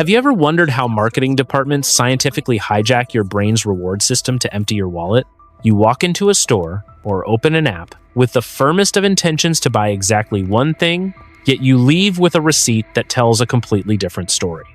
Have you ever wondered how marketing departments scientifically hijack your brain's reward system to empty your wallet? You walk into a store or open an app with the firmest of intentions to buy exactly one thing, yet you leave with a receipt that tells a completely different story.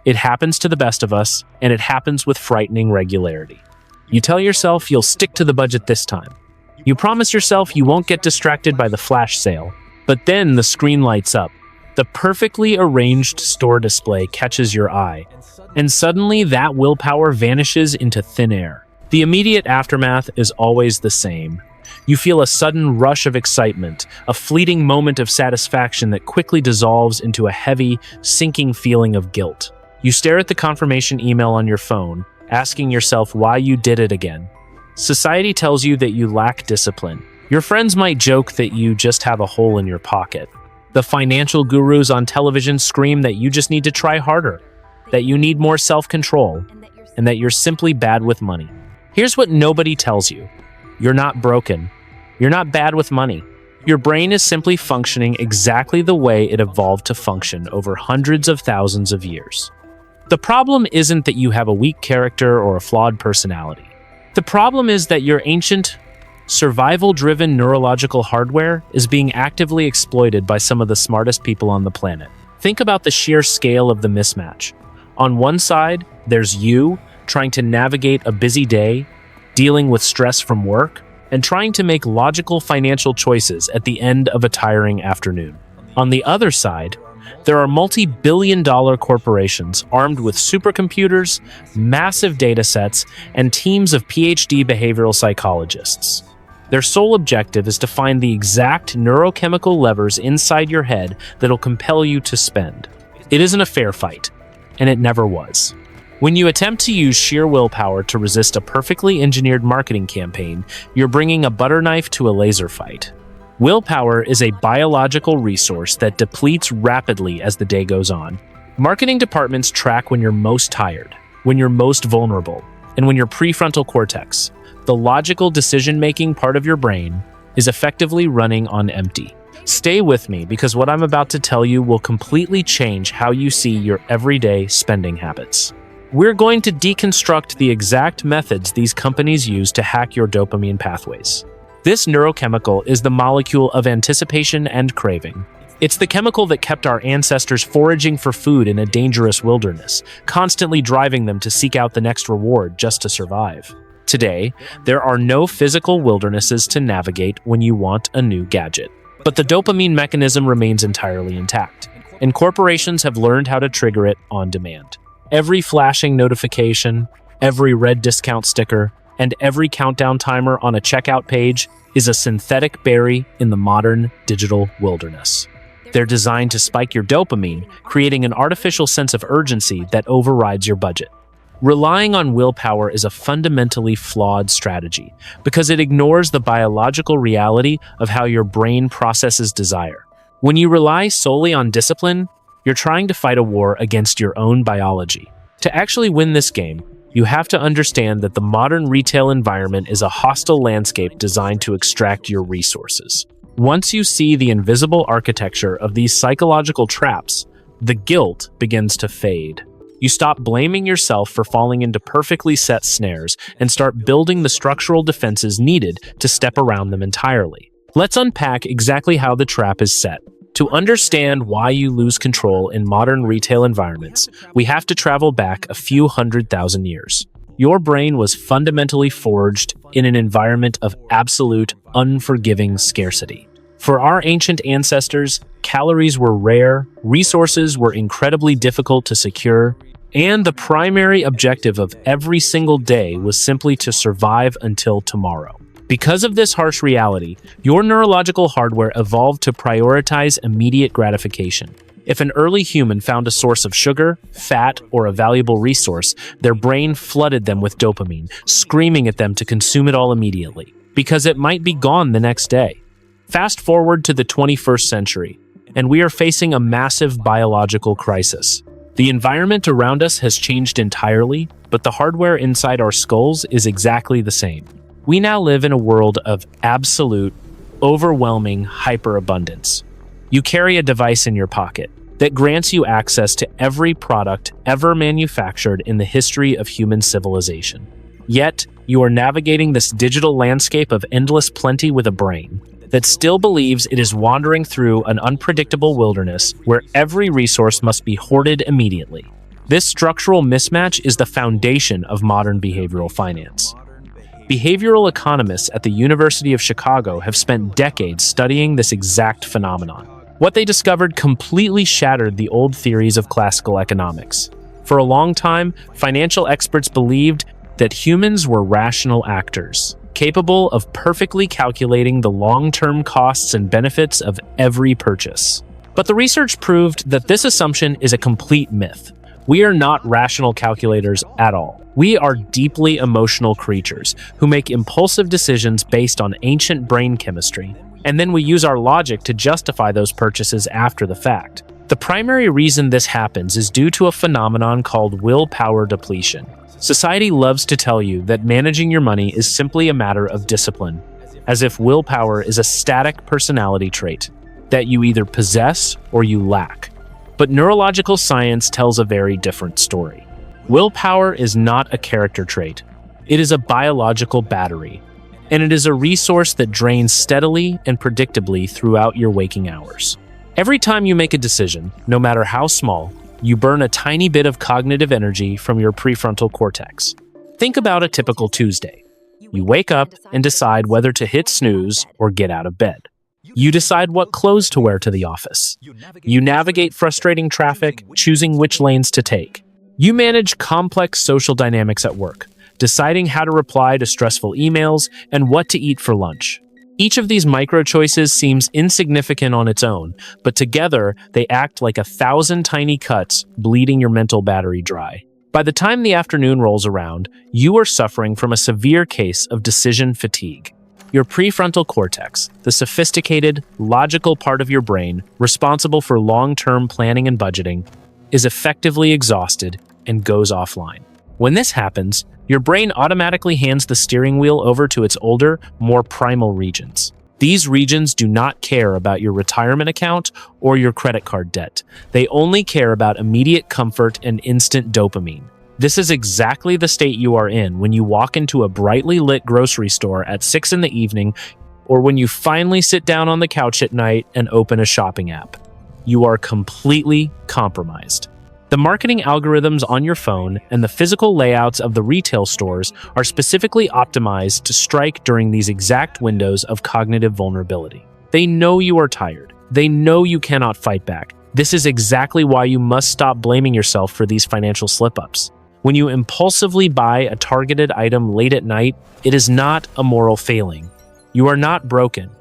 It happens to the best of us, and it happens with frightening regularity. You tell yourself you'll stick to the budget this time. You promise yourself you won't get distracted by the flash sale, but then the screen lights up. The perfectly arranged store display catches your eye, and suddenly that willpower vanishes into thin air. The immediate aftermath is always the same. You feel a sudden rush of excitement, a fleeting moment of satisfaction that quickly dissolves into a heavy, sinking feeling of guilt. You stare at the confirmation email on your phone, asking yourself why you did it again. Society tells you that you lack discipline. Your friends might joke that you just have a hole in your pocket. The financial gurus on television scream that you just need to try harder, that you need more self-control, and that you're simply bad with money. Here's what nobody tells you. You're not broken. You're not bad with money. Your brain is simply functioning exactly the way it evolved to function over hundreds of thousands of years. The problem isn't that you have a weak character or a flawed personality. The problem is that your ancient, survival-driven neurological hardware is being actively exploited by some of the smartest people on the planet. Think about the sheer scale of the mismatch. On one side, there's you, trying to navigate a busy day, dealing with stress from work, and trying to make logical financial choices at the end of a tiring afternoon. On the other side, there are multi-billion-dollar corporations armed with supercomputers, massive datasets, and teams of PhD behavioral psychologists. Their sole objective is to find the exact neurochemical levers inside your head that'll compel you to spend. It isn't a fair fight, and it never was. When you attempt to use sheer willpower to resist a perfectly engineered marketing campaign, you're bringing a butter knife to a laser fight. Willpower is a biological resource that depletes rapidly as the day goes on. Marketing departments track when you're most tired, when you're most vulnerable, and when your prefrontal cortex, the logical decision-making part of your brain, is effectively running on empty. Stay with me, because what I'm about to tell you will completely change how you see your everyday spending habits. We're going to deconstruct the exact methods these companies use to hack your dopamine pathways. This neurochemical is the molecule of anticipation and craving. It's the chemical that kept our ancestors foraging for food in a dangerous wilderness, constantly driving them to seek out the next reward just to survive. Today, there are no physical wildernesses to navigate when you want a new gadget. But the dopamine mechanism remains entirely intact, and corporations have learned how to trigger it on demand. Every flashing notification, every red discount sticker, and every countdown timer on a checkout page is a synthetic berry in the modern digital wilderness. They're designed to spike your dopamine, creating an artificial sense of urgency that overrides your budget. Relying on willpower is a fundamentally flawed strategy because it ignores the biological reality of how your brain processes desire. When you rely solely on discipline, you're trying to fight a war against your own biology. To actually win this game, you have to understand that the modern retail environment is a hostile landscape designed to extract your resources. Once you see the invisible architecture of these psychological traps, the guilt begins to fade. You stop blaming yourself for falling into perfectly set snares and start building the structural defenses needed to step around them entirely. Let's unpack exactly how the trap is set. To understand why you lose control in modern retail environments, we have to travel back a few 100,000 years. Your brain was fundamentally forged in an environment of absolute, unforgiving scarcity. For our ancient ancestors, calories were rare, resources were incredibly difficult to secure, and the primary objective of every single day was simply to survive until tomorrow. Because of this harsh reality, your neurological hardware evolved to prioritize immediate gratification. If an early human found a source of sugar, fat, or a valuable resource, their brain flooded them with dopamine, screaming at them to consume it all immediately, because it might be gone the next day. Fast forward to the 21st century, and we are facing a massive biological crisis. The environment around us has changed entirely, but the hardware inside our skulls is exactly the same. We now live in a world of absolute, overwhelming hyperabundance. You carry a device in your pocket, that grants you access to every product ever manufactured in the history of human civilization. Yet, you are navigating this digital landscape of endless plenty with a brain that still believes it is wandering through an unpredictable wilderness where every resource must be hoarded immediately. This structural mismatch is the foundation of modern behavioral finance. Behavioral economists at the University of Chicago have spent decades studying this exact phenomenon. What they discovered completely shattered the old theories of classical economics. For a long time, financial experts believed that humans were rational actors, capable of perfectly calculating the long-term costs and benefits of every purchase. But the research proved that this assumption is a complete myth. We are not rational calculators at all. We are deeply emotional creatures who make impulsive decisions based on ancient brain chemistry, and then we use our logic to justify those purchases after the fact. The primary reason this happens is due to a phenomenon called willpower depletion. Society loves to tell you that managing your money is simply a matter of discipline, as if willpower is a static personality trait that you either possess or you lack. But neurological science tells a very different story. Willpower is not a character trait. It is a biological battery, and it is a resource that drains steadily and predictably throughout your waking hours. Every time you make a decision, no matter how small, you burn a tiny bit of cognitive energy from your prefrontal cortex. Think about a typical Tuesday. You wake up and decide whether to hit snooze or get out of bed. You decide what clothes to wear to the office. You navigate frustrating traffic, choosing which lanes to take. You manage complex social dynamics at work, deciding how to reply to stressful emails and what to eat for lunch. Each of these micro-choices seems insignificant on its own, but together they act like 1,000 tiny cuts, bleeding your mental battery dry. By the time the afternoon rolls around, you are suffering from a severe case of decision fatigue. Your prefrontal cortex, the sophisticated, logical part of your brain responsible for long-term planning and budgeting, is effectively exhausted and goes offline. When this happens, your brain automatically hands the steering wheel over to its older, more primal regions. These regions do not care about your retirement account or your credit card debt. They only care about immediate comfort and instant dopamine. This is exactly the state you are in when you walk into a brightly lit grocery store at 6 in the evening, or when you finally sit down on the couch at night and open a shopping app. You are completely compromised. The marketing algorithms on your phone and the physical layouts of the retail stores are specifically optimized to strike during these exact windows of cognitive vulnerability. They know you are tired. They know you cannot fight back. This is exactly why you must stop blaming yourself for these financial slip-ups. When you impulsively buy a targeted item late at night, it is not a moral failing. You are not broken.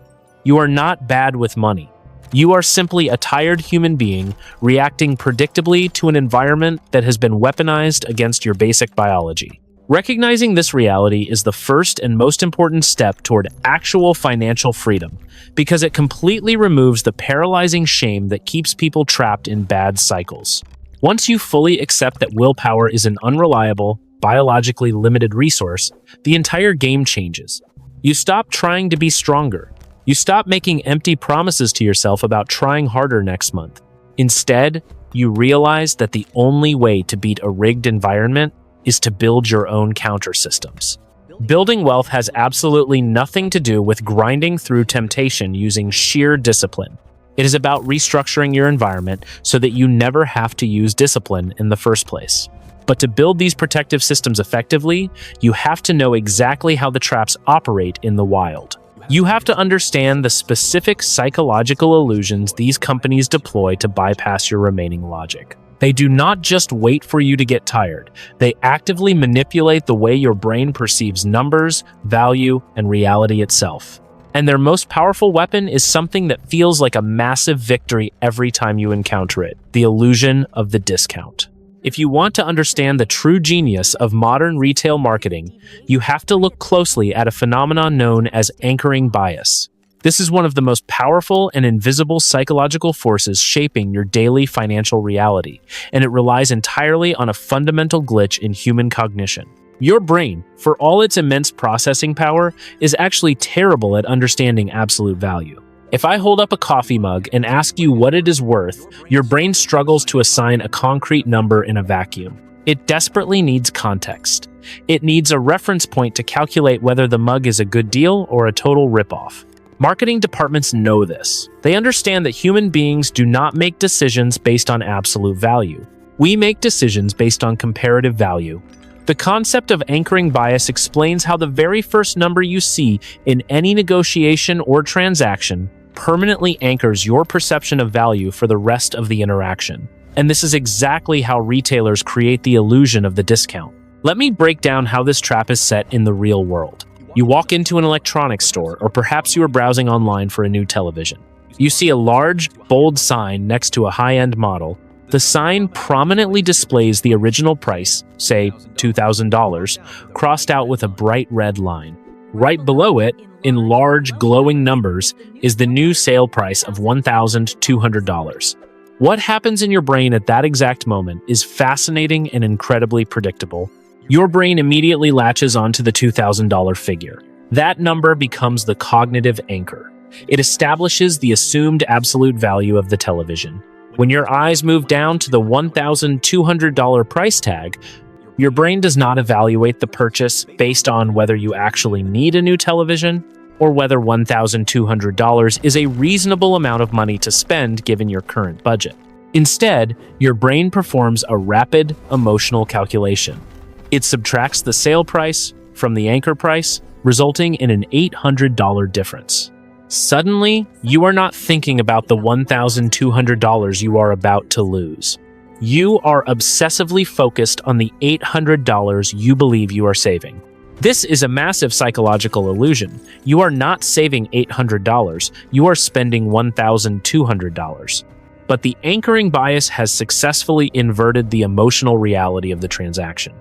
You are not bad with money. You are simply a tired human being reacting predictably to an environment that has been weaponized against your basic biology. Recognizing this reality is the first and most important step toward actual financial freedom, because it completely removes the paralyzing shame that keeps people trapped in bad cycles. Once you fully accept that willpower is an unreliable, biologically limited resource, the entire game changes. You stop trying to be stronger. You stop making empty promises to yourself about trying harder next month. Instead, you realize that the only way to beat a rigged environment is to build your own counter systems. Building wealth has absolutely nothing to do with grinding through temptation using sheer discipline. It is about restructuring your environment so that you never have to use discipline in the first place. But to build these protective systems effectively, you have to know exactly how the traps operate in the wild. You have to understand the specific psychological illusions these companies deploy to bypass your remaining logic. They do not just wait for you to get tired. They actively manipulate the way your brain perceives numbers, value, and reality itself. And their most powerful weapon is something that feels like a massive victory every time you encounter it: the illusion of the discount. If you want to understand the true genius of modern retail marketing, you have to look closely at a phenomenon known as anchoring bias. This is one of the most powerful and invisible psychological forces shaping your daily financial reality, and it relies entirely on a fundamental glitch in human cognition. Your brain, for all its immense processing power, is actually terrible at understanding absolute value. If I hold up a coffee mug and ask you what it is worth, your brain struggles to assign a concrete number in a vacuum. It desperately needs context. It needs a reference point to calculate whether the mug is a good deal or a total ripoff. Marketing departments know this. They understand that human beings do not make decisions based on absolute value. We make decisions based on comparative value. The concept of anchoring bias explains how the very first number you see in any negotiation or transaction permanently anchors your perception of value for the rest of the interaction. And this is exactly how retailers create the illusion of the discount. Let me break down how this trap is set in the real world. You walk into an electronics store, or perhaps you are browsing online for a new television. You see a large, bold sign next to a high-end model. The sign prominently displays the original price, say $2,000, crossed out with a bright red line. Right below it, in large, glowing numbers, is the new sale price of $1,200. What happens in your brain at that exact moment is fascinating and incredibly predictable. Your brain immediately latches onto the $2,000 figure. That number becomes the cognitive anchor. It establishes the assumed absolute value of the television. When your eyes move down to the $1,200 price tag, your brain does not evaluate the purchase based on whether you actually need a new television or whether $1,200 is a reasonable amount of money to spend given your current budget. Instead, your brain performs a rapid, emotional calculation. It subtracts the sale price from the anchor price, resulting in an $800 difference. Suddenly, you are not thinking about the $1,200 you are about to lose. You are obsessively focused on the $800 you believe you are saving. This is a massive psychological illusion. You are not saving $800, you are spending $1,200. But the anchoring bias has successfully inverted the emotional reality of the transaction.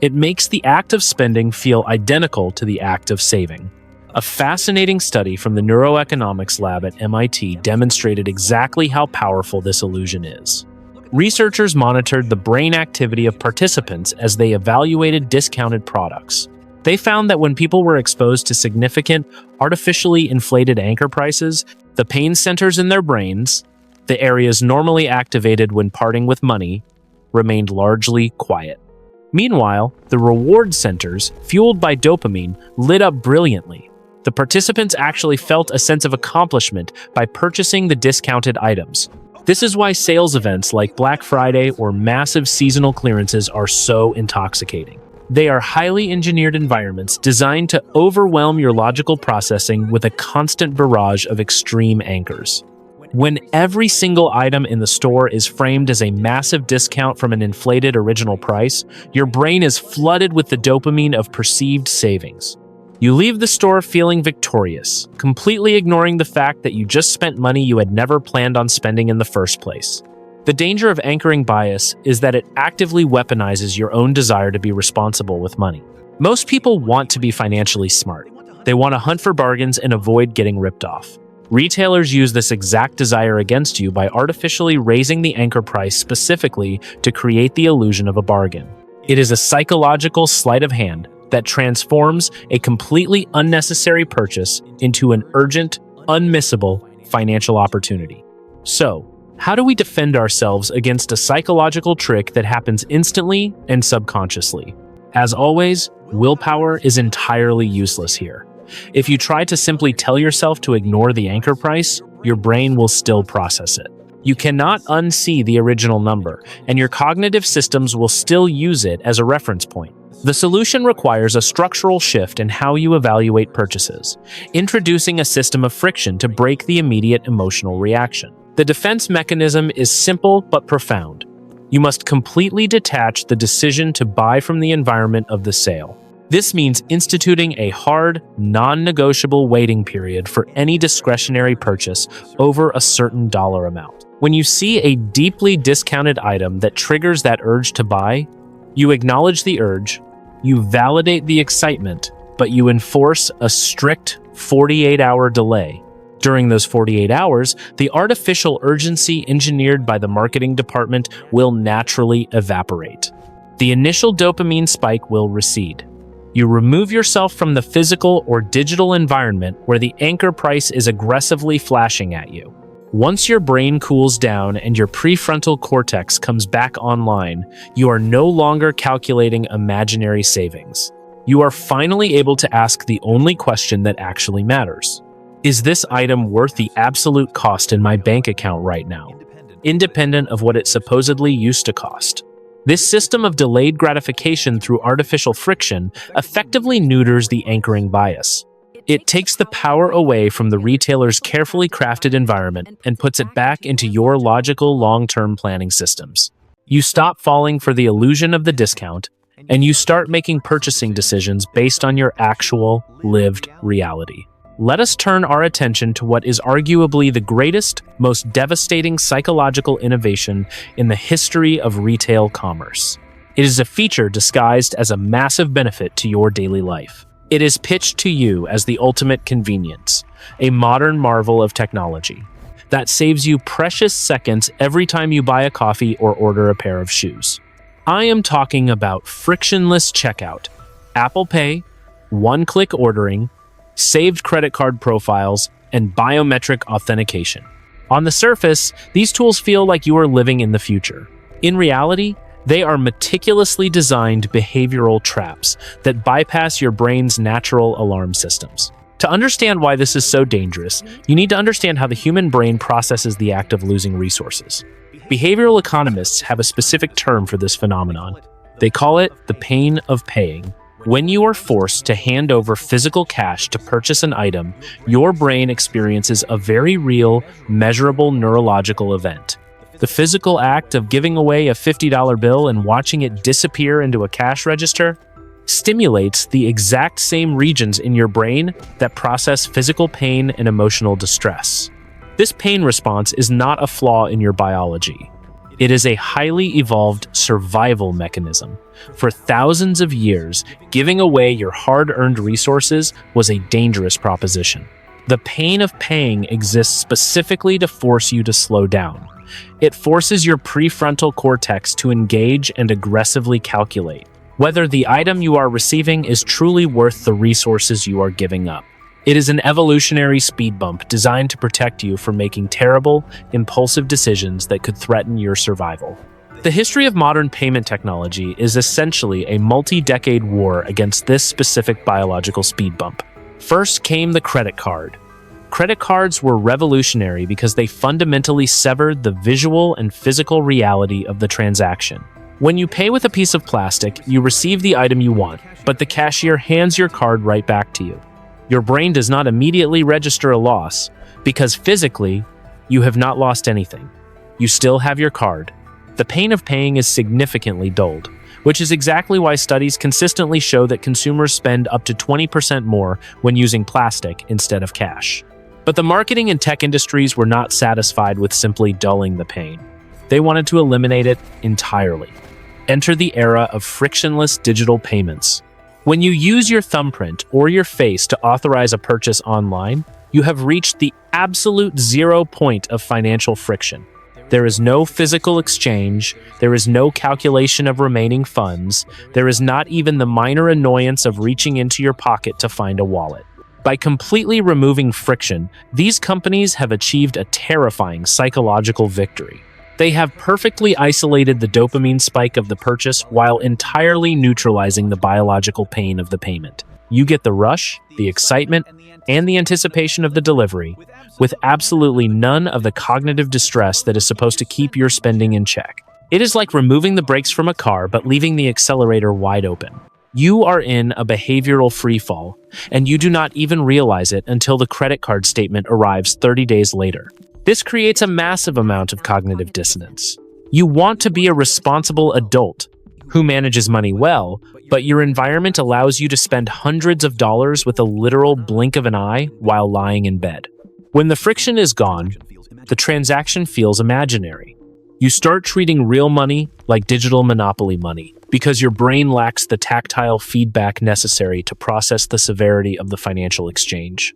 It makes the act of spending feel identical to the act of saving. A fascinating study from the neuroeconomics lab at MIT demonstrated exactly how powerful this illusion is. Researchers monitored the brain activity of participants as they evaluated discounted products. They found that when people were exposed to significant, artificially inflated anchor prices, the pain centers in their brains, the areas normally activated when parting with money, remained largely quiet. Meanwhile, the reward centers, fueled by dopamine, lit up brilliantly. The participants actually felt a sense of accomplishment by purchasing the discounted items. This is why sales events like Black Friday or massive seasonal clearances are so intoxicating. They are highly engineered environments designed to overwhelm your logical processing with a constant barrage of extreme anchors. When every single item in the store is framed as a massive discount from an inflated original price, your brain is flooded with the dopamine of perceived savings. You leave the store feeling victorious, completely ignoring the fact that you just spent money you had never planned on spending in the first place. The danger of anchoring bias is that it actively weaponizes your own desire to be responsible with money. Most people want to be financially smart. They want to hunt for bargains and avoid getting ripped off. Retailers use this exact desire against you by artificially raising the anchor price specifically to create the illusion of a bargain. It is a psychological sleight of hand that transforms a completely unnecessary purchase into an urgent, unmissable financial opportunity. So, how do we defend ourselves against a psychological trick that happens instantly and subconsciously? As always, willpower is entirely useless here. If you try to simply tell yourself to ignore the anchor price, your brain will still process it. You cannot unsee the original number, and your cognitive systems will still use it as a reference point. The solution requires a structural shift in how you evaluate purchases, introducing a system of friction to break the immediate emotional reaction. The defense mechanism is simple but profound. You must completely detach the decision to buy from the environment of the sale. This means instituting a hard, non-negotiable waiting period for any discretionary purchase over a certain dollar amount. When you see a deeply discounted item that triggers that urge to buy, you acknowledge the urge, you validate the excitement, but you enforce a strict 48-hour delay. During those 48 hours, the artificial urgency engineered by the marketing department will naturally evaporate. The initial dopamine spike will recede. You remove yourself from the physical or digital environment where the anchor price is aggressively flashing at you. Once your brain cools down and your prefrontal cortex comes back online, you are no longer calculating imaginary savings. You are finally able to ask the only question that actually matters. Is this item worth the absolute cost in my bank account right now, independent of what it supposedly used to cost? This system of delayed gratification through artificial friction effectively neuters the anchoring bias. It takes the power away from the retailer's carefully crafted environment and puts it back into your logical long-term planning systems. You stop falling for the illusion of the discount, and you start making purchasing decisions based on your actual, lived reality. Let us turn our attention to what is arguably the greatest, most devastating psychological innovation in the history of retail commerce. It is a feature disguised as a massive benefit to your daily life. It is pitched to you as the ultimate convenience, a modern marvel of technology that saves you precious seconds every time you buy a coffee or order a pair of shoes. I am talking about frictionless checkout, Apple Pay, one-click ordering, saved credit card profiles, and biometric authentication. On the surface, these tools feel like you are living in the future. In reality, they are meticulously designed behavioral traps that bypass your brain's natural alarm systems. To understand why this is so dangerous, you need to understand how the human brain processes the act of losing resources. Behavioral economists have a specific term for this phenomenon. They call it the pain of paying. When you are forced to hand over physical cash to purchase an item, your brain experiences a very real, measurable neurological event. The physical act of giving away a $50 bill and watching it disappear into a cash register stimulates the exact same regions in your brain that process physical pain and emotional distress. This pain response is not a flaw in your biology. It is a highly evolved survival mechanism. For thousands of years, giving away your hard-earned resources was a dangerous proposition. The pain of paying exists specifically to force you to slow down. It forces your prefrontal cortex to engage and aggressively calculate whether the item you are receiving is truly worth the resources you are giving up. It is an evolutionary speed bump designed to protect you from making terrible, impulsive decisions that could threaten your survival. The history of modern payment technology is essentially a multi-decade war against this specific biological speed bump. First came the credit card. Credit cards were revolutionary because they fundamentally severed the visual and physical reality of the transaction. When you pay with a piece of plastic, you receive the item you want, but the cashier hands your card right back to you. Your brain does not immediately register a loss because physically, you have not lost anything. You still have your card. The pain of paying is significantly dulled, which is exactly why studies consistently show that consumers spend up to 20% more when using plastic instead of cash. But the marketing and tech industries were not satisfied with simply dulling the pain. They wanted to eliminate it entirely. Enter the era of frictionless digital payments. When you use your thumbprint or your face to authorize a purchase online, you have reached the absolute 0 point of financial friction. There is no physical exchange, there is no calculation of remaining funds, there is not even the minor annoyance of reaching into your pocket to find a wallet. By completely removing friction, these companies have achieved a terrifying psychological victory. They have perfectly isolated the dopamine spike of the purchase while entirely neutralizing the biological pain of the payment. You get the rush, the excitement, and the anticipation of the delivery, with absolutely none of the cognitive distress that is supposed to keep your spending in check. It is like removing the brakes from a car but leaving the accelerator wide open. You are in a behavioral freefall, and you do not even realize it until the credit card statement arrives 30 days later. This creates a massive amount of cognitive dissonance. You want to be a responsible adult who manages money well, but your environment allows you to spend hundreds of dollars with a literal blink of an eye while lying in bed. When the friction is gone, the transaction feels imaginary. You start treating real money like digital monopoly money because your brain lacks the tactile feedback necessary to process the severity of the financial exchange.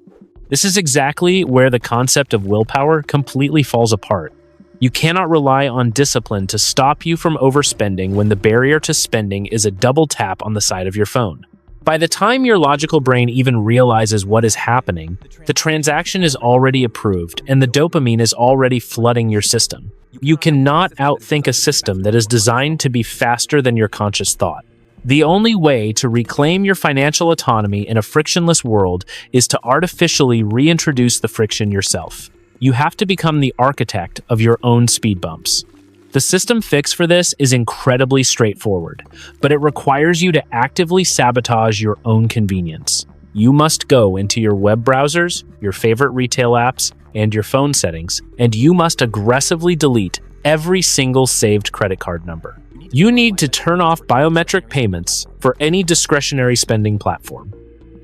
This is exactly where the concept of willpower completely falls apart. You cannot rely on discipline to stop you from overspending when the barrier to spending is a double tap on the side of your phone. By the time your logical brain even realizes what is happening, the transaction is already approved and the dopamine is already flooding your system. You cannot outthink a system that is designed to be faster than your conscious thought. The only way to reclaim your financial autonomy in a frictionless world is to artificially reintroduce the friction yourself. You have to become the architect of your own speed bumps. The system fix for this is incredibly straightforward, but it requires you to actively sabotage your own convenience. You must go into your web browsers, your favorite retail apps, and your phone settings, and you must aggressively delete every single saved credit card number. You need to turn off biometric payments for any discretionary spending platform.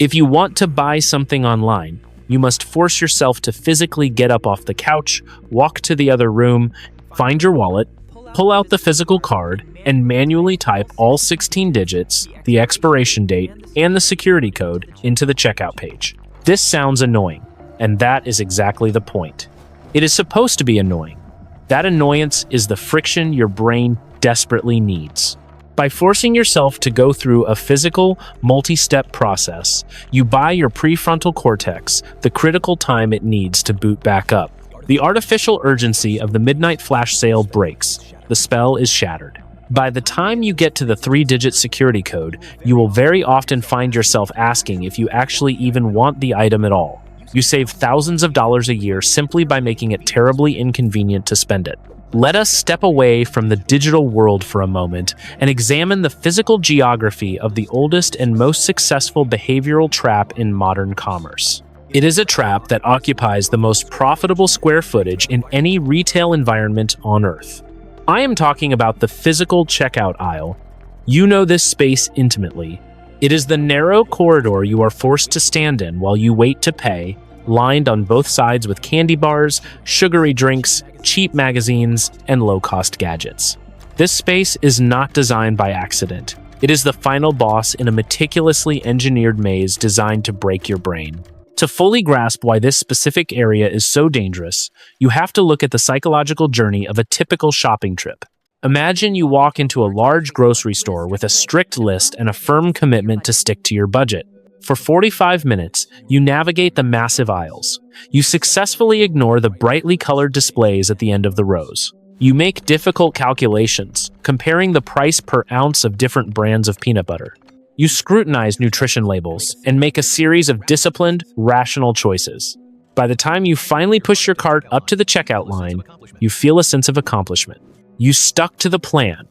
If you want to buy something online, you must force yourself to physically get up off the couch, walk to the other room, find your wallet, pull out the physical card, and manually type all 16 digits, the expiration date, and the security code into the checkout page. This sounds annoying, and that is exactly the point. It is supposed to be annoying. That annoyance is the friction your brain desperately needs. By forcing yourself to go through a physical, multi-step process, you buy your prefrontal cortex the critical time it needs to boot back up. The artificial urgency of the midnight flash sale breaks. The spell is shattered. By the time you get to the 3-digit security code, you will very often find yourself asking if you actually even want the item at all. You save thousands of dollars a year simply by making it terribly inconvenient to spend it. Let us step away from the digital world for a moment and examine the physical geography of the oldest and most successful behavioral trap in modern commerce. It is a trap that occupies the most profitable square footage in any retail environment on Earth. I am talking about the physical checkout aisle. You know this space intimately. It is the narrow corridor you are forced to stand in while you wait to pay, lined on both sides with candy bars, sugary drinks, cheap magazines, and low-cost gadgets. This space is not designed by accident. It is the final boss in a meticulously engineered maze designed to break your brain. To fully grasp why this specific area is so dangerous, you have to look at the psychological journey of a typical shopping trip. Imagine you walk into a large grocery store with a strict list and a firm commitment to stick to your budget. For 45 minutes, you navigate the massive aisles. You successfully ignore the brightly colored displays at the end of the rows. You make difficult calculations, comparing the price per ounce of different brands of peanut butter. You scrutinize nutrition labels and make a series of disciplined, rational choices. By the time you finally push your cart up to the checkout line, you feel a sense of accomplishment. You stuck to the plan.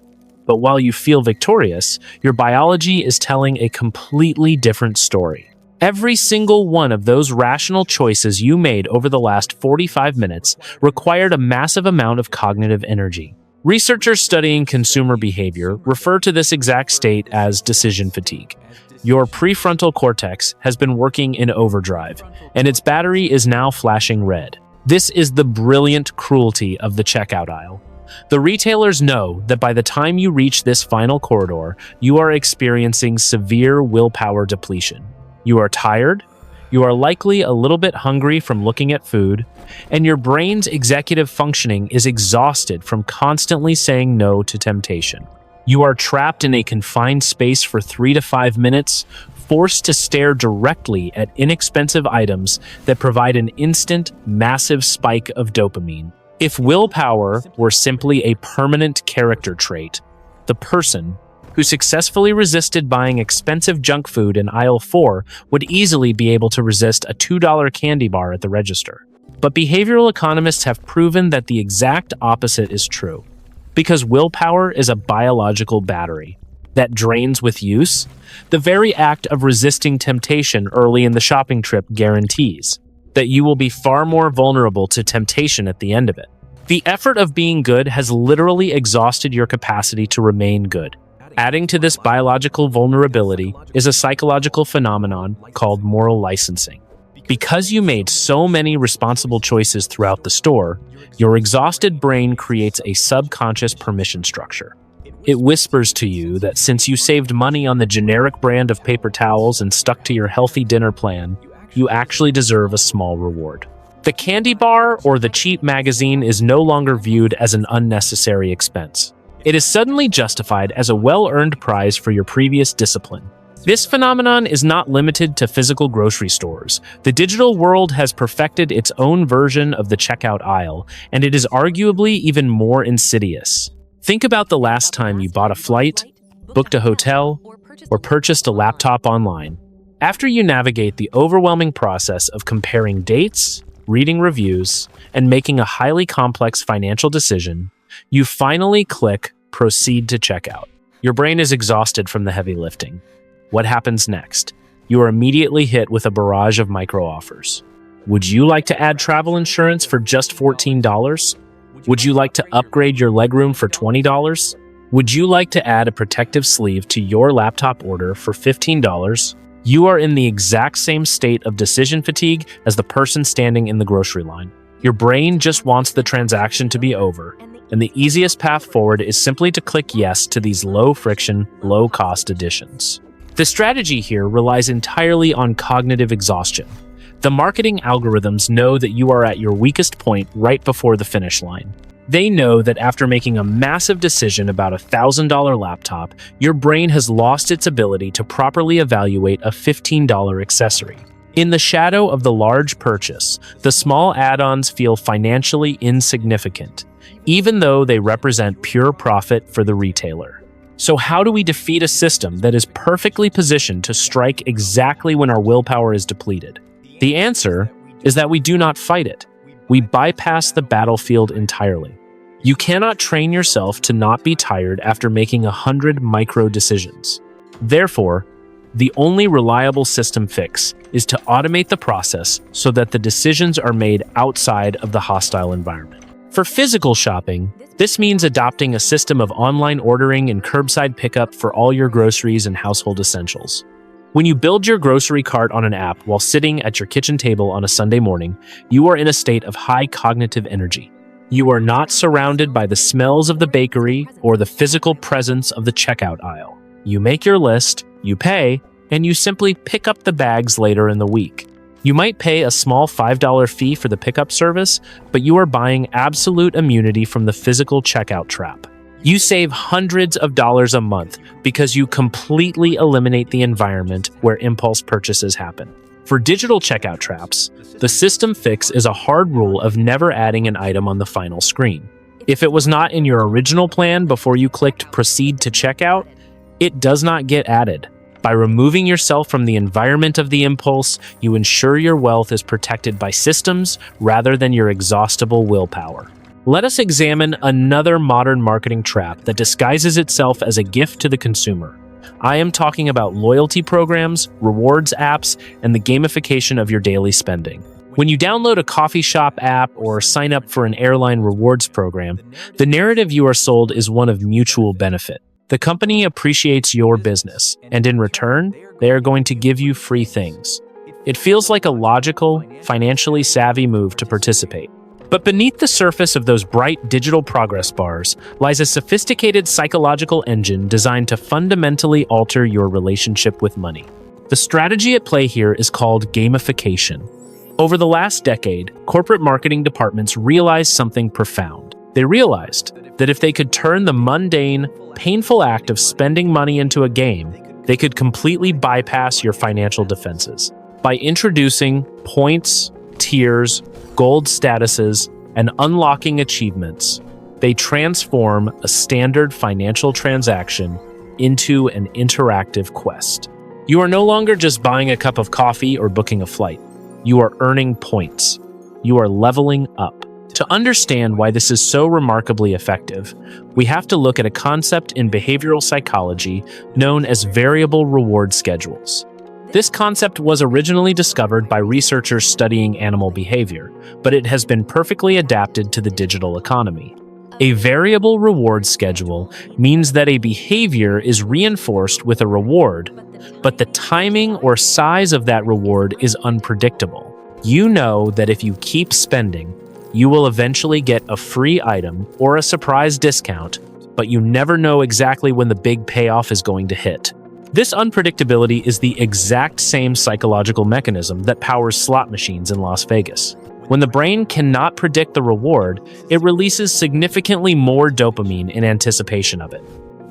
But while you feel victorious, your biology is telling a completely different story. Every single one of those rational choices you made over the last 45 minutes required a massive amount of cognitive energy. Researchers studying consumer behavior refer to this exact state as decision fatigue. Your prefrontal cortex has been working in overdrive, and its battery is now flashing red. This is the brilliant cruelty of the checkout aisle. The retailers know that by the time you reach this final corridor, you are experiencing severe willpower depletion. You are tired, you are likely a little bit hungry from looking at food, and your brain's executive functioning is exhausted from constantly saying no to temptation. You are trapped in a confined space for 3 to 5 minutes, forced to stare directly at inexpensive items that provide an instant, massive spike of dopamine. If willpower were simply a permanent character trait, the person who successfully resisted buying expensive junk food in aisle 4 would easily be able to resist a $2 candy bar at the register. But behavioral economists have proven that the exact opposite is true. Because willpower is a biological battery that drains with use, the very act of resisting temptation early in the shopping trip guarantees that you will be far more vulnerable to temptation at the end of it. The effort of being good has literally exhausted your capacity to remain good. Adding to this biological vulnerability is a psychological phenomenon called moral licensing. Because you made so many responsible choices throughout the store, your exhausted brain creates a subconscious permission structure. It whispers to you that since you saved money on the generic brand of paper towels and stuck to your healthy dinner plan, you actually deserve a small reward. The candy bar or the cheap magazine is no longer viewed as an unnecessary expense. It is suddenly justified as a well-earned prize for your previous discipline. This phenomenon is not limited to physical grocery stores. The digital world has perfected its own version of the checkout aisle, and it is arguably even more insidious. Think about the last time you bought a flight, booked a hotel, or purchased a laptop online. After you navigate the overwhelming process of comparing dates, reading reviews, and making a highly complex financial decision, you finally click Proceed to Checkout. Your brain is exhausted from the heavy lifting. What happens next? You are immediately hit with a barrage of micro offers. Would you like to add travel insurance for just $14? Would you like to upgrade your legroom for $20? Would you like to add a protective sleeve to your laptop order for $15? You are in the exact same state of decision fatigue as the person standing in the grocery line. Your brain just wants the transaction to be over, and the easiest path forward is simply to click yes to these low-friction, low-cost additions. The strategy here relies entirely on cognitive exhaustion. The marketing algorithms know that you are at your weakest point right before the finish line. They know that after making a massive decision about a $1,000 laptop, your brain has lost its ability to properly evaluate a $15 accessory. In the shadow of the large purchase, the small add-ons feel financially insignificant, even though they represent pure profit for the retailer. So how do we defeat a system that is perfectly positioned to strike exactly when our willpower is depleted? The answer is that we do not fight it. We bypass the battlefield entirely. You cannot train yourself to not be tired after making 100 micro decisions. Therefore, the only reliable system fix is to automate the process so that the decisions are made outside of the hostile environment. For physical shopping, this means adopting a system of online ordering and curbside pickup for all your groceries and household essentials. When you build your grocery cart on an app while sitting at your kitchen table on a Sunday morning, you are in a state of high cognitive energy. You are not surrounded by the smells of the bakery or the physical presence of the checkout aisle. You make your list, you pay, and you simply pick up the bags later in the week. You might pay a small $5 fee for the pickup service, but you are buying absolute immunity from the physical checkout trap. You save hundreds of dollars a month because you completely eliminate the environment where impulse purchases happen. For digital checkout traps, the system fix is a hard rule of never adding an item on the final screen. If it was not in your original plan before you clicked Proceed to Checkout, it does not get added. By removing yourself from the environment of the impulse, you ensure your wealth is protected by systems rather than your exhaustible willpower. Let us examine another modern marketing trap that disguises itself as a gift to the consumer. I am talking about loyalty programs, rewards apps, and the gamification of your daily spending. When you download a coffee shop app or sign up for an airline rewards program, the narrative you are sold is one of mutual benefit. The company appreciates your business, and in return, they are going to give you free things. It feels like a logical, financially savvy move to participate. But beneath the surface of those bright digital progress bars lies a sophisticated psychological engine designed to fundamentally alter your relationship with money. The strategy at play here is called gamification. Over the last decade, corporate marketing departments realized something profound. They realized that if they could turn the mundane, painful act of spending money into a game, they could completely bypass your financial defenses. By introducing points, tiers, gold statuses, and unlocking achievements, they transform a standard financial transaction into an interactive quest. You are no longer just buying a cup of coffee or booking a flight. You are earning points. You are leveling up. To understand why this is so remarkably effective, we have to look at a concept in behavioral psychology known as variable reward schedules. This concept was originally discovered by researchers studying animal behavior, but it has been perfectly adapted to the digital economy. A variable reward schedule means that a behavior is reinforced with a reward, but the timing or size of that reward is unpredictable. You know that if you keep spending, you will eventually get a free item or a surprise discount, but you never know exactly when the big payoff is going to hit. This unpredictability is the exact same psychological mechanism that powers slot machines in Las Vegas. When the brain cannot predict the reward, it releases significantly more dopamine in anticipation of it.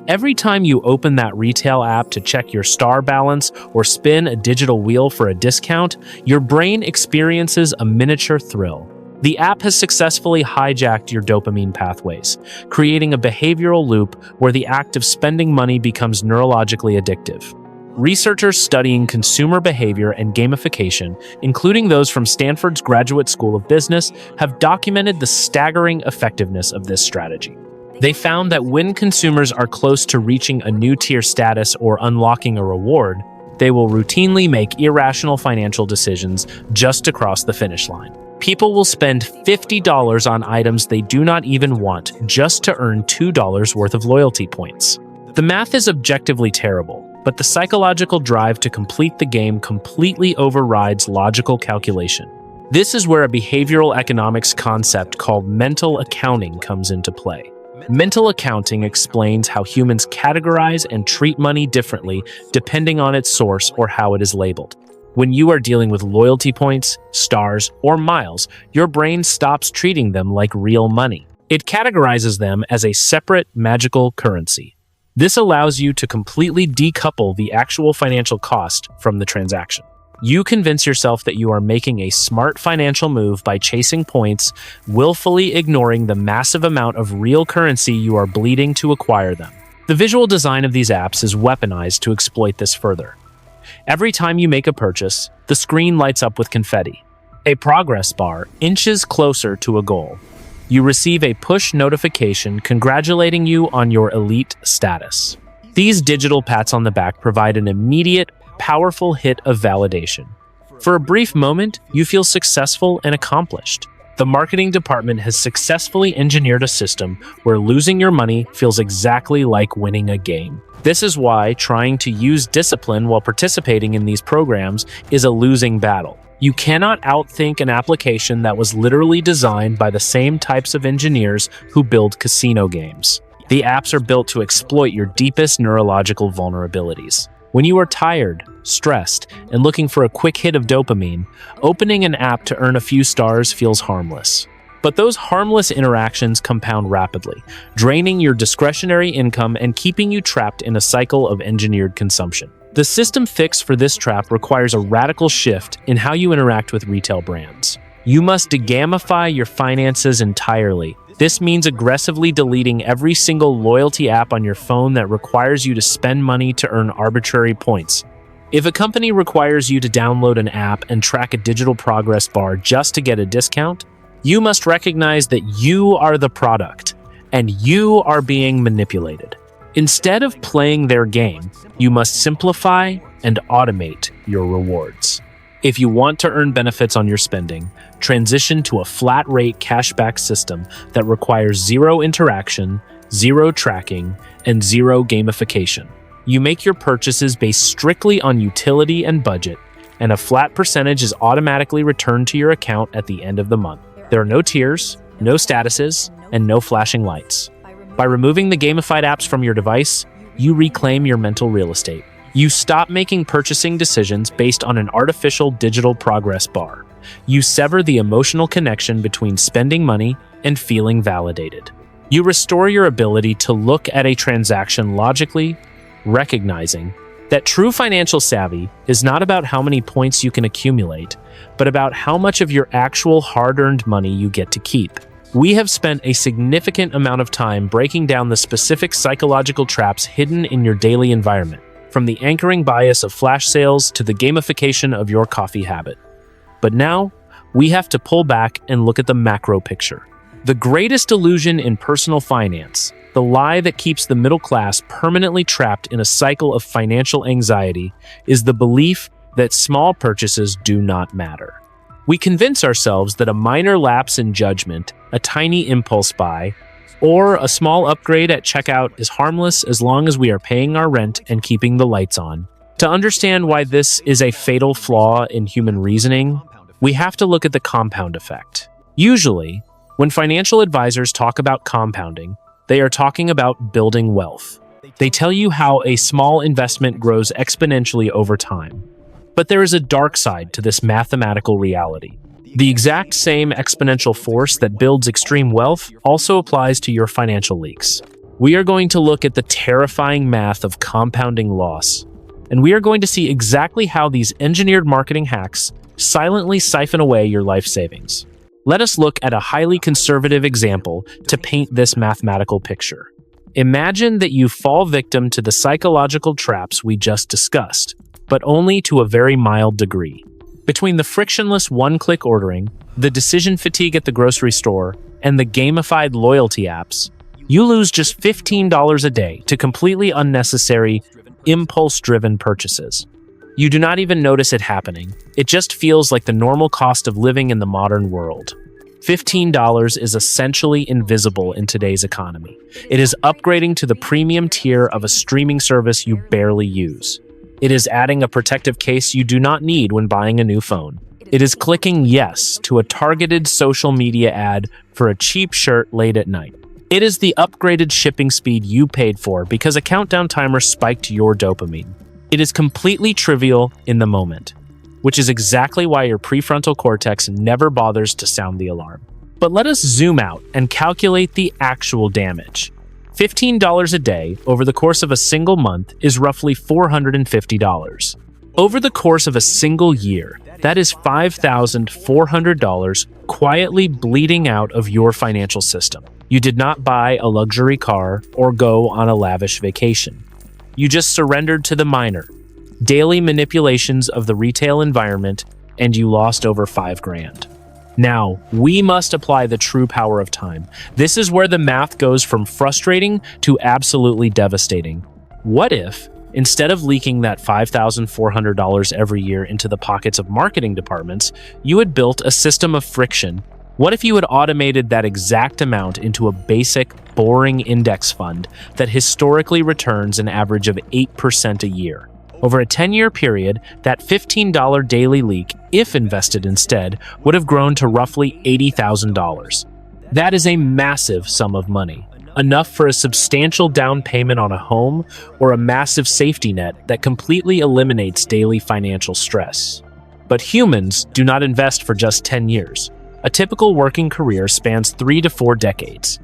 Every time you open that retail app to check your star balance or spin a digital wheel for a discount, your brain experiences a miniature thrill. The app has successfully hijacked your dopamine pathways, creating a behavioral loop where the act of spending money becomes neurologically addictive. Researchers studying consumer behavior and gamification, including those from Stanford's Graduate School of Business, have documented the staggering effectiveness of this strategy. They found that when consumers are close to reaching a new tier status or unlocking a reward, they will routinely make irrational financial decisions just to cross the finish line. People will spend $50 on items they do not even want just to earn $2 worth of loyalty points. The math is objectively terrible, but the psychological drive to complete the game completely overrides logical calculation. This is where a behavioral economics concept called mental accounting comes into play. Mental accounting explains how humans categorize and treat money differently depending on its source or how it is labeled. When you are dealing with loyalty points, stars, or miles, your brain stops treating them like real money. It categorizes them as a separate magical currency. This allows you to completely decouple the actual financial cost from the transaction. You convince yourself that you are making a smart financial move by chasing points, willfully ignoring the massive amount of real currency you are bleeding to acquire them. The visual design of these apps is weaponized to exploit this further. Every time you make a purchase, the screen lights up with confetti. A progress bar inches closer to a goal. You receive a push notification congratulating you on your elite status. These digital pats on the back provide an immediate, powerful hit of validation. For a brief moment, you feel successful and accomplished. The marketing department has successfully engineered a system where losing your money feels exactly like winning a game. This is why trying to use discipline while participating in these programs is a losing battle. You cannot outthink an application that was literally designed by the same types of engineers who build casino games. The apps are built to exploit your deepest neurological vulnerabilities. When you are tired, stressed, and looking for a quick hit of dopamine, opening an app to earn a few stars feels harmless. But those harmless interactions compound rapidly, draining your discretionary income and keeping you trapped in a cycle of engineered consumption. The system fix for this trap requires a radical shift in how you interact with retail brands. You must degamify your finances entirely. This means aggressively deleting every single loyalty app on your phone that requires you to spend money to earn arbitrary points. If a company requires you to download an app and track a digital progress bar just to get a discount, you must recognize that you are the product and you are being manipulated. Instead of playing their game, you must simplify and automate your rewards. If you want to earn benefits on your spending, transition to a flat-rate cashback system that requires zero interaction, zero tracking, and zero gamification. You make your purchases based strictly on utility and budget, and a flat percentage is automatically returned to your account at the end of the month. There are no tiers, no statuses, and no flashing lights. By removing the gamified apps from your device, you reclaim your mental real estate. You stop making purchasing decisions based on an artificial digital progress bar. You sever the emotional connection between spending money and feeling validated. You restore your ability to look at a transaction logically, recognizing that true financial savvy is not about how many points you can accumulate, but about how much of your actual hard-earned money you get to keep. We have spent a significant amount of time breaking down the specific psychological traps hidden in your daily environment, from the anchoring bias of flash sales to the gamification of your coffee habit. But now, we have to pull back and look at the macro picture. The greatest illusion in personal finance, the lie that keeps the middle class permanently trapped in a cycle of financial anxiety, is the belief that small purchases do not matter. We convince ourselves that a minor lapse in judgment, a tiny impulse buy, or a small upgrade at checkout is harmless as long as we are paying our rent and keeping the lights on. To understand why this is a fatal flaw in human reasoning, we have to look at the compound effect. Usually, when financial advisors talk about compounding, they are talking about building wealth. They tell you how a small investment grows exponentially over time. But there is a dark side to this mathematical reality. The exact same exponential force that builds extreme wealth also applies to your financial leaks. We are going to look at the terrifying math of compounding loss, and we are going to see exactly how these engineered marketing hacks silently siphon away your life savings. Let us look at a highly conservative example to paint this mathematical picture. Imagine that you fall victim to the psychological traps we just discussed, but only to a very mild degree. Between the frictionless one-click ordering, the decision fatigue at the grocery store, and the gamified loyalty apps, you lose just $15 a day to completely unnecessary, impulse-driven purchases. You do not even notice it happening. It just feels like the normal cost of living in the modern world. $15 is essentially invisible in today's economy. It is upgrading to the premium tier of a streaming service you barely use. It is adding a protective case you do not need when buying a new phone. It is clicking yes to a targeted social media ad for a cheap shirt late at night. It is the upgraded shipping speed you paid for because a countdown timer spiked your dopamine. It is completely trivial in the moment, which is exactly why your prefrontal cortex never bothers to sound the alarm. But let us zoom out and calculate the actual damage. $15 a day over the course of a single month is roughly $450. Over the course of a single year, that is $5,400 quietly bleeding out of your financial system. You did not buy a luxury car or go on a lavish vacation. You just surrendered to the minor, daily manipulations of the retail environment, and you lost over $5,000. Now, we must apply the true power of time. This is where the math goes from frustrating to absolutely devastating. What if, instead of leaking that $5,400 every year into the pockets of marketing departments, you had built a system of friction? What if you had automated that exact amount into a basic, boring index fund that historically returns an average of 8% a year? Over a 10-year period, that $15 daily leak, if invested instead, would have grown to roughly $80,000. That is a massive sum of money, enough for a substantial down payment on a home or a massive safety net that completely eliminates daily financial stress. But humans do not invest for just 10 years. A typical working career spans 3 to 4 decades.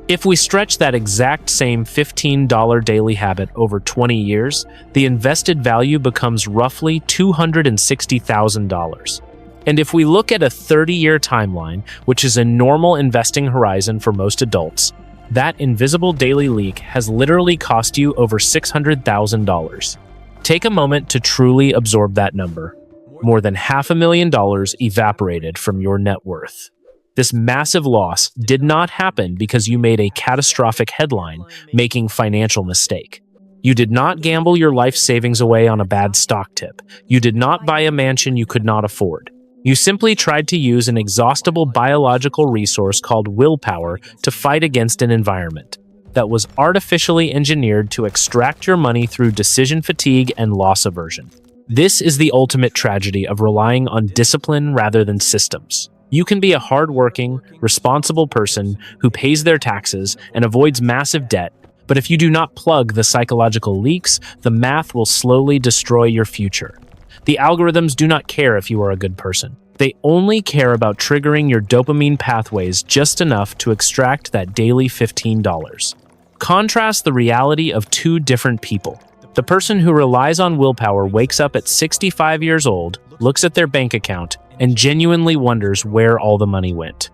If we stretch that exact same $15 daily habit over 20 years, the invested value becomes roughly $260,000. And if we look at a 30-year timeline, which is a normal investing horizon for most adults, that invisible daily leak has literally cost you over $600,000. Take a moment to truly absorb that number. More than $500,000 evaporated from your net worth. This massive loss did not happen because you made a catastrophic headline making financial mistake. You did not gamble your life savings away on a bad stock tip. You did not buy a mansion you could not afford. You simply tried to use an exhaustible biological resource called willpower to fight against an environment that was artificially engineered to extract your money through decision fatigue and loss aversion. This is the ultimate tragedy of relying on discipline rather than systems. You can be a hardworking, responsible person who pays their taxes and avoids massive debt, but if you do not plug the psychological leaks, the math will slowly destroy your future. The algorithms do not care if you are a good person. They only care about triggering your dopamine pathways just enough to extract that daily $15. Contrast the reality of two different people. The person who relies on willpower wakes up at 65 years old, looks at their bank account, and genuinely wonders where all the money went.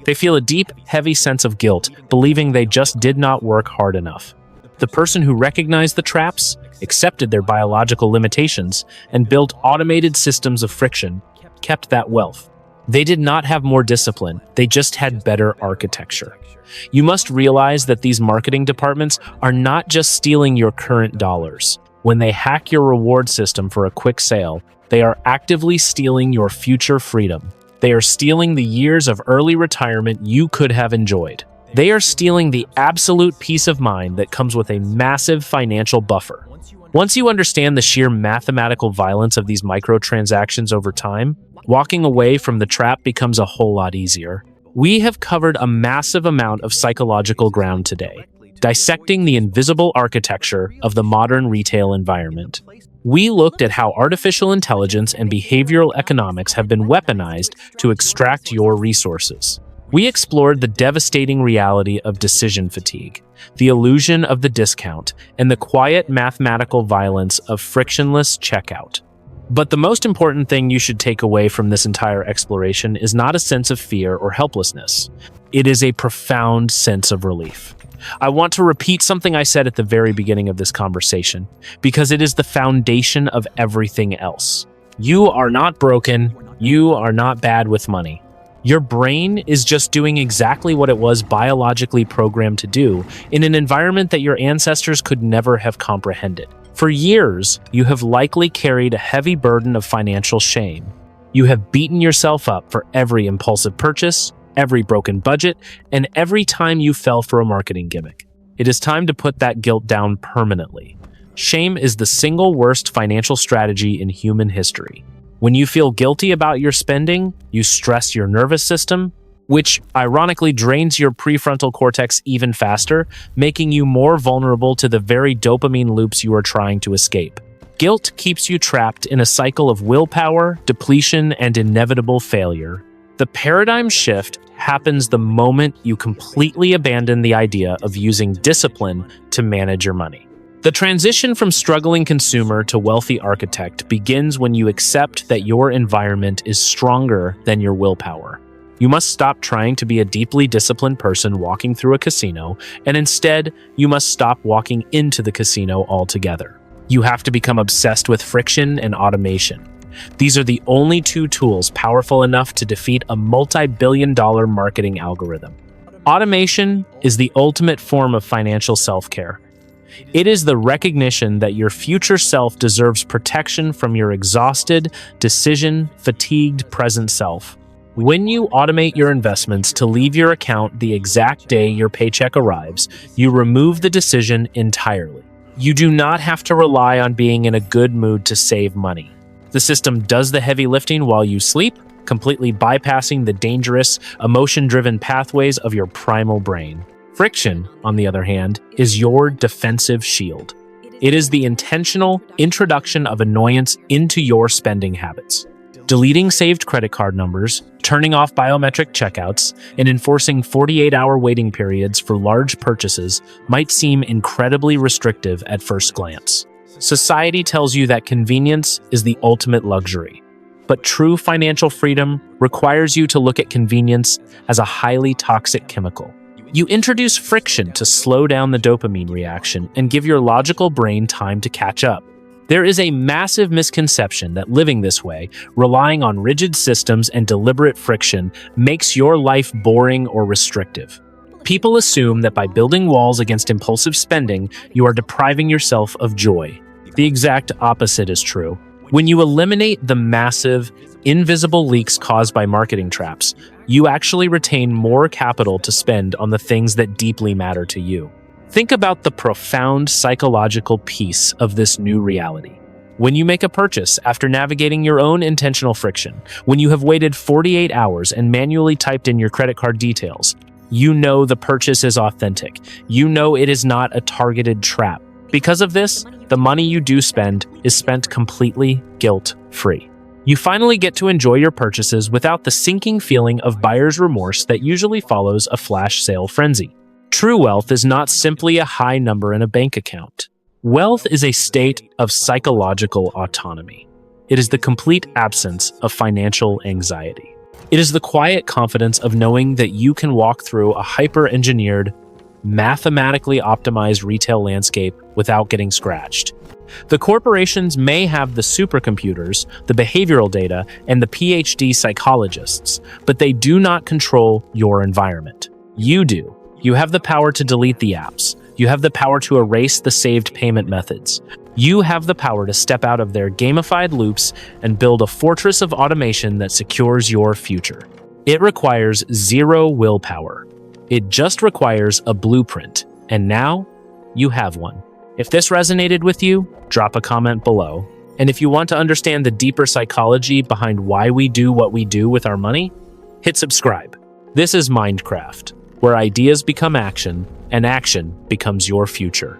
They feel a deep, heavy sense of guilt, believing they just did not work hard enough. The person who recognized the traps, accepted their biological limitations, and built automated systems of friction, kept that wealth. They did not have more discipline, they just had better architecture. You must realize that these marketing departments are not just stealing your current dollars. When they hack your reward system for a quick sale, they are actively stealing your future freedom. They are stealing the years of early retirement you could have enjoyed. They are stealing the absolute peace of mind that comes with a massive financial buffer. Once you understand the sheer mathematical violence of these microtransactions over time, walking away from the trap becomes a whole lot easier. We have covered a massive amount of psychological ground today, dissecting the invisible architecture of the modern retail environment. We looked at how artificial intelligence and behavioral economics have been weaponized to extract your resources. We explored the devastating reality of decision fatigue, the illusion of the discount, and the quiet mathematical violence of frictionless checkout. But the most important thing you should take away from this entire exploration is not a sense of fear or helplessness. It is a profound sense of relief. I want to repeat something I said at the very beginning of this conversation, because it is the foundation of everything else. You are not broken. You are not bad with money. Your brain is just doing exactly what it was biologically programmed to do in an environment that your ancestors could never have comprehended. For years, you have likely carried a heavy burden of financial shame. You have beaten yourself up for every impulsive purchase, every broken budget, and every time you fell for a marketing gimmick. It is time to put that guilt down permanently. Shame is the single worst financial strategy in human history. When you feel guilty about your spending, you stress your nervous system, which ironically drains your prefrontal cortex even faster, making you more vulnerable to the very dopamine loops you are trying to escape. Guilt keeps you trapped in a cycle of willpower, depletion, and inevitable failure. The paradigm shift happens the moment you completely abandon the idea of using discipline to manage your money. The transition from struggling consumer to wealthy architect begins when you accept that your environment is stronger than your willpower. You must stop trying to be a deeply disciplined person walking through a casino, and instead, you must stop walking into the casino altogether. You have to become obsessed with friction and automation. These are the only two tools powerful enough to defeat a multi-billion-dollar marketing algorithm. Automation is the ultimate form of financial self-care. It is the recognition that your future self deserves protection from your exhausted, decision-fatigued present self. When you automate your investments to leave your account the exact day your paycheck arrives, you remove the decision entirely. You do not have to rely on being in a good mood to save money. The system does the heavy lifting while you sleep, completely bypassing the dangerous, emotion-driven pathways of your primal brain. Friction, on the other hand, is your defensive shield. It is the intentional introduction of annoyance into your spending habits. Deleting saved credit card numbers, turning off biometric checkouts, and enforcing 48-hour waiting periods for large purchases might seem incredibly restrictive at first glance. Society tells you that convenience is the ultimate luxury. But true financial freedom requires you to look at convenience as a highly toxic chemical. You introduce friction to slow down the dopamine reaction and give your logical brain time to catch up. There is a massive misconception that living this way, relying on rigid systems and deliberate friction, makes your life boring or restrictive. People assume that by building walls against impulsive spending, you are depriving yourself of joy. The exact opposite is true. When you eliminate the massive, invisible leaks caused by marketing traps, you actually retain more capital to spend on the things that deeply matter to you. Think about the profound psychological piece of this new reality. When you make a purchase after navigating your own intentional friction, when you have waited 48 hours and manually typed in your credit card details, you know the purchase is authentic. You know it is not a targeted trap. Because of this, the money you do spend is spent completely guilt-free. You finally get to enjoy your purchases without the sinking feeling of buyer's remorse that usually follows a flash sale frenzy. True wealth is not simply a high number in a bank account. Wealth is a state of psychological autonomy. It is the complete absence of financial anxiety. It is the quiet confidence of knowing that you can walk through a hyper-engineered, mathematically optimized retail landscape without getting scratched. The corporations may have the supercomputers, the behavioral data, and the PhD psychologists, but they do not control your environment. You do. You have the power to delete the apps. You have the power to erase the saved payment methods. You have the power to step out of their gamified loops and build a fortress of automation that secures your future. It requires zero willpower. It just requires a blueprint, and now you have one. If this resonated with you, drop a comment below. And if you want to understand the deeper psychology behind why we do what we do with our money, hit subscribe. This is Mindcraft, where ideas become action, and action becomes your future.